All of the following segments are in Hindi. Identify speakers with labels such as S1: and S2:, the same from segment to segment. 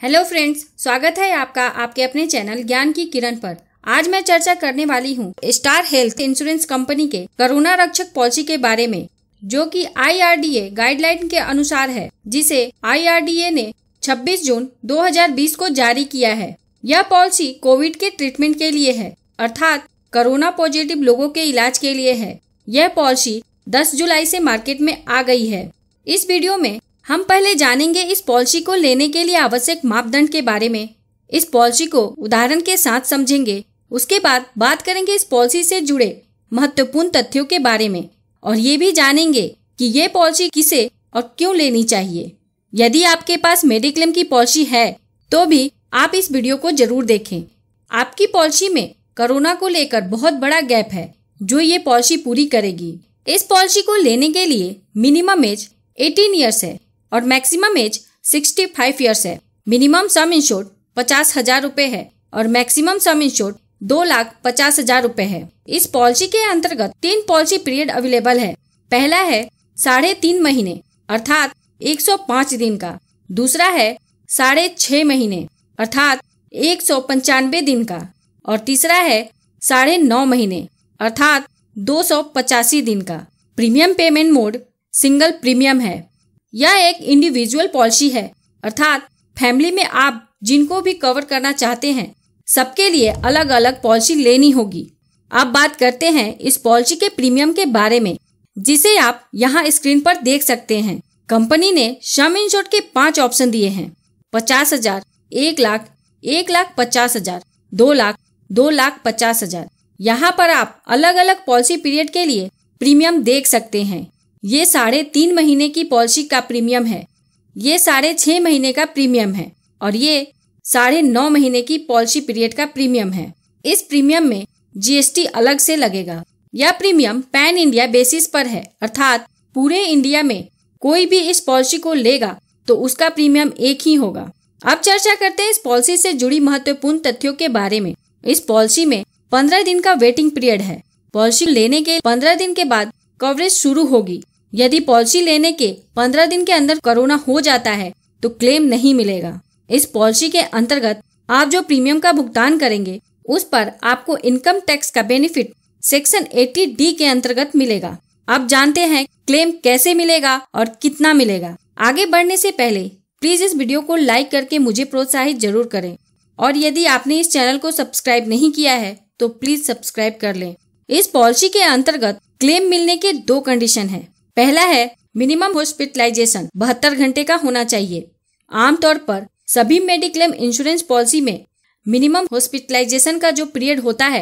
S1: हेलो फ्रेंड्स, स्वागत है आपका आपके अपने चैनल ज्ञान की किरण पर। आज मैं चर्चा करने वाली हूँ स्टार हेल्थ इंश्योरेंस कंपनी के कोरोना रक्षक पॉलिसी के बारे में, जो कि IRDA गाइडलाइन के अनुसार है, जिसे IRDA ने 26 जून 2020 को जारी किया है। यह पॉलिसी कोविड के ट्रीटमेंट के लिए है, अर्थात कोरोना पॉजिटिव लोगों के इलाज के लिए है। यह पॉलिसी 10 जुलाई से मार्केट में आ गई है। इस वीडियो में हम पहले जानेंगे इस पॉलिसी को लेने के लिए आवश्यक मापदंड के बारे में। इस पॉलिसी को उदाहरण के साथ समझेंगे। उसके बाद बात करेंगे इस पॉलिसी से जुड़े महत्वपूर्ण तथ्यों के बारे में, और ये भी जानेंगे कि ये पॉलिसी किसे और क्यों लेनी चाहिए। यदि आपके पास मेडिक्लेम की पॉलिसी है तो भी आप इस वीडियो को जरूर देखें। आपकी पॉलिसी में कोरोना को लेकर बहुत बड़ा गैप है, जो ये पॉलिसी पूरी करेगी। इस पॉलिसी को लेने के लिए मिनिमम एज 18 ईयर्स है और मैक्सिमम एज 65 ईयर्स है। मिनिमम सम इंश्योर्ड 50,000 रुपए है और मैक्सिमम सम इंश्योर्ड 2,50,000 रुपए है। इस पॉलिसी के अंतर्गत 3 पॉलिसी पीरियड अवेलेबल है। पहला है 3.5 महीने अर्थात 105 दिन का। दूसरा है 6.5 महीने अर्थात 195 दिन का। और तीसरा है 9.5 महीने अर्थात 285 दिन का। Premium payment mode single premium है। यह एक इंडिविजुअल पॉलिसी है, अर्थात फैमिली में आप जिनको भी कवर करना चाहते हैं सबके लिए अलग अलग पॉलिसी लेनी होगी। अब बात करते हैं इस पॉलिसी के प्रीमियम के बारे में, जिसे आप यहाँ स्क्रीन पर देख सकते हैं। कंपनी ने सम इंश्योर्ड के 5 ऑप्शन दिए हैं: 50,000, 1 लाख, 1,50,000, 2 लाख, 2,50,000। यहाँ पर आप अलग अलग पॉलिसी पीरियड के लिए प्रीमियम देख सकते हैं। ये 3.5 महीने की पॉलिसी का प्रीमियम है, ये 6.5 महीने का प्रीमियम है और ये 9.5 महीने की पॉलिसी पीरियड का प्रीमियम है। इस प्रीमियम में GST अलग से लगेगा। यह प्रीमियम पैन इंडिया बेसिस पर है, अर्थात पूरे इंडिया में कोई भी इस पॉलिसी को लेगा तो उसका प्रीमियम एक ही होगा। अब चर्चा करते हैं इस पॉलिसी से जुड़ी महत्वपूर्ण तथ्यों के बारे में। इस पॉलिसी में 15 दिन का वेटिंग पीरियड है। पॉलिसी लेने के 15 दिन के बाद कवरेज शुरू होगी। यदि पॉलिसी लेने के 15 दिन के अंदर कोरोना हो जाता है तो क्लेम नहीं मिलेगा। इस पॉलिसी के अंतर्गत आप जो प्रीमियम का भुगतान करेंगे उस पर आपको इनकम टैक्स का बेनिफिट सेक्शन 80D के अंतर्गत मिलेगा। अब जानते हैं क्लेम कैसे मिलेगा और कितना मिलेगा। आगे बढ़ने से पहले प्लीज इस वीडियो को लाइक करके मुझे प्रोत्साहित जरूर करें, और यदि आपने इस चैनल को सब्सक्राइब नहीं किया है तो प्लीज सब्सक्राइब कर लें। इस पॉलिसी के अंतर्गत क्लेम मिलने के 2 कंडीशन है। पहला है मिनिमम हॉस्पिटलाइजेशन 72 घंटे का होना चाहिए। आमतौर पर सभी मेडिक्लेम इंश्योरेंस पॉलिसी में मिनिमम हॉस्पिटलाइजेशन का जो पीरियड होता है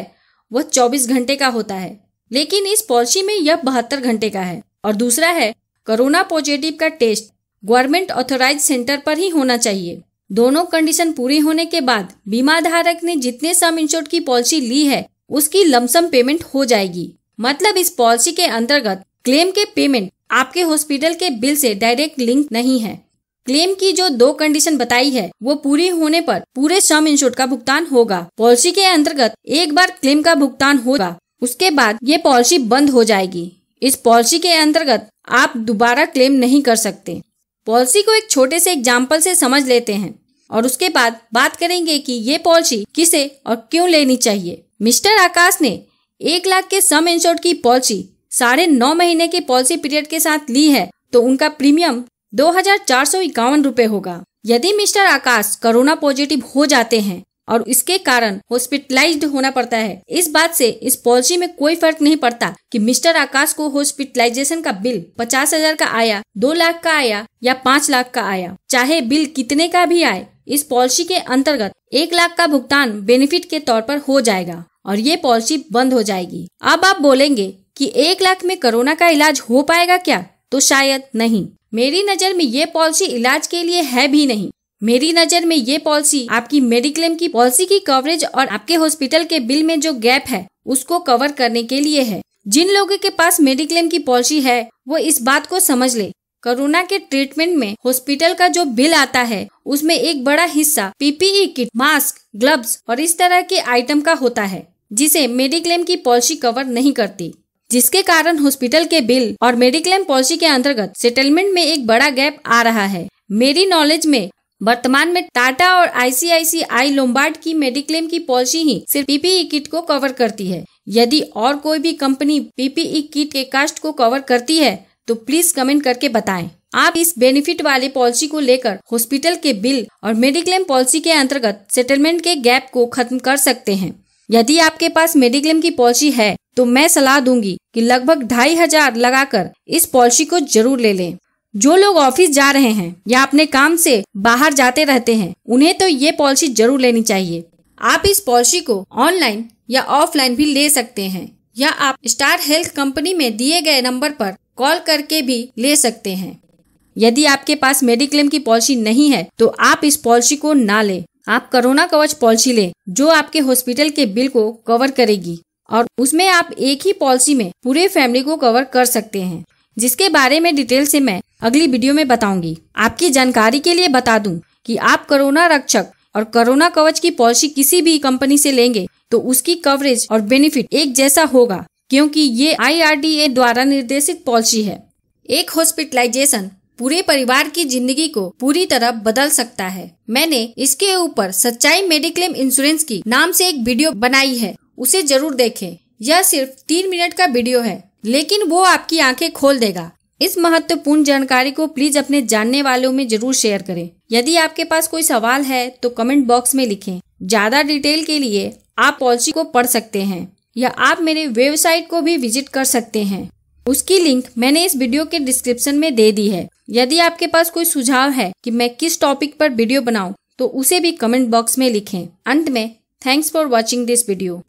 S1: वह 24 घंटे का होता है, लेकिन इस पॉलिसी में यह 72 घंटे का है। और दूसरा है कोरोना पॉजिटिव का टेस्ट गवर्नमेंट ऑथोराइज सेंटर पर ही होना चाहिए। दोनों कंडीशन पूरी होने के बाद बीमा धारक ने जितने सम इंश्योर्ड की पॉलिसी ली है उसकी लमसम पेमेंट हो जाएगी। मतलब इस पॉलिसी के अंतर्गत क्लेम के पेमेंट आपके हॉस्पिटल के बिल से डायरेक्ट लिंक नहीं है। क्लेम की जो 2 कंडीशन बताई है वो पूरी होने पर पूरे सम इंश्योर्ड का भुगतान होगा। पॉलिसी के अंतर्गत एक बार क्लेम का भुगतान होगा, उसके बाद ये पॉलिसी बंद हो जाएगी। इस पॉलिसी के अंतर्गत आप दोबारा क्लेम नहीं कर सकते। पॉलिसी को एक छोटे से एग्जाम्पल से समझ लेते हैं और उसके बाद बात करेंगे कि ये पॉलिसी किसे और क्यों लेनी चाहिए। मिस्टर आकाश ने 1 लाख के सम इंश्योर्ड की पॉलिसी 9.5 महीने के पॉलिसी पीरियड के साथ ली है तो उनका प्रीमियम 2,451 रुपए होगा। यदि मिस्टर आकाश कोरोना पॉजिटिव हो जाते हैं और इसके कारण हॉस्पिटलाइज्ड होना पड़ता है, इस बात से इस पॉलिसी में कोई फर्क नहीं पड़ता कि मिस्टर आकाश को हॉस्पिटलाइजेशन का बिल 50,000 का आया, 2 लाख का आया या 5 लाख का आया। चाहे बिल कितने का भी आए, इस पॉलिसी के अंतर्गत 1 लाख का भुगतान बेनिफिट के तौर पर हो जाएगा और ये पॉलिसी बंद हो जाएगी। अब आप बोलेंगे कि 1 लाख में कोरोना का इलाज हो पाएगा क्या? तो शायद नहीं। मेरी नजर में ये पॉलिसी इलाज के लिए है भी नहीं। मेरी नजर में ये पॉलिसी आपकी मेडिक्लेम की पॉलिसी की कवरेज और आपके हॉस्पिटल के बिल में जो गैप है उसको कवर करने के लिए है। जिन लोगों के पास मेडिक्लेम की पॉलिसी है वो इस बात को समझ ले, कोरोना के ट्रीटमेंट में हॉस्पिटल का जो बिल आता है उसमें एक बड़ा हिस्सा PPE किट, मास्क, ग्लव्स और इस तरह के आइटम का होता है, जिसे मेडिक्लेम की पॉलिसी कवर नहीं करती, जिसके कारण हॉस्पिटल के बिल और मेडिक्लेम पॉलिसी के अंतर्गत सेटलमेंट में एक बड़ा गैप आ रहा है। मेरी नॉलेज में वर्तमान में टाटा और आईसीआईसीआई लोम्बार्ड की मेडिक्लेम की पॉलिसी ही सिर्फ पीपीई किट को कवर करती है। यदि और कोई भी कंपनी पीपीई किट के कास्ट को कवर करती है तो प्लीज कमेंट करके बताएं। आप इस बेनिफिट वाले पॉलिसी को लेकर हॉस्पिटल के बिल और मेडिक्लेम पॉलिसी के अंतर्गत सेटलमेंट के गैप को खत्म कर सकते हैं। यदि आपके पास मेडिक्लेम की पॉलिसी है तो मैं सलाह दूंगी कि लगभग 2500 लगाकर इस पॉलिसी को जरूर ले लें। जो लोग ऑफिस जा रहे हैं या अपने काम से बाहर जाते रहते हैं उन्हें तो ये पॉलिसी जरूर लेनी चाहिए। आप इस पॉलिसी को ऑनलाइन या ऑफलाइन भी ले सकते हैं या आप स्टार हेल्थ कंपनी में दिए गए नंबर पर कॉल करके भी ले सकते हैं। यदि आपके पास मेडिक्लेम की पॉलिसी नहीं है तो आप इस पॉलिसी को ना लें। आप कोरोना कवच पॉलिसी लें जो आपके हॉस्पिटल के बिल को कवर करेगी और उसमें आप एक ही पॉलिसी में पूरे फैमिली को कवर कर सकते हैं, जिसके बारे में डिटेल से मैं अगली वीडियो में बताऊंगी। आपकी जानकारी के लिए बता दूं कि आप कोरोना रक्षक और कोरोना कवच की पॉलिसी किसी भी कंपनी से लेंगे तो उसकी कवरेज और बेनिफिट एक जैसा होगा, क्योंकि ये IRDA द्वारा निर्देशित पॉलिसी है। एक हॉस्पिटलाइजेशन पूरे परिवार की जिंदगी को पूरी तरह बदल सकता है। मैंने इसके ऊपर सच्चाई मेडिक्लेम इंश्योरेंस की नाम से एक वीडियो बनाई है, उसे जरूर देखें। यह सिर्फ 3 मिनट का वीडियो है लेकिन वो आपकी आंखें खोल देगा। इस महत्वपूर्ण जानकारी को प्लीज अपने जानने वालों में जरूर शेयर करें। यदि आपके पास कोई सवाल है तो कमेंट बॉक्स में लिखें। ज्यादा डिटेल के लिए आप पॉलिसी को पढ़ सकते हैं या आप मेरे वेबसाइट को भी विजिट कर सकते हैं। उसकी लिंक मैंने इस वीडियो के डिस्क्रिप्शन में दे दी है। यदि आपके पास कोई सुझाव है कि मैं किस टॉपिक पर वीडियो बनाऊं तो उसे भी कमेंट बॉक्स में लिखें। अंत में thanks for watching this video.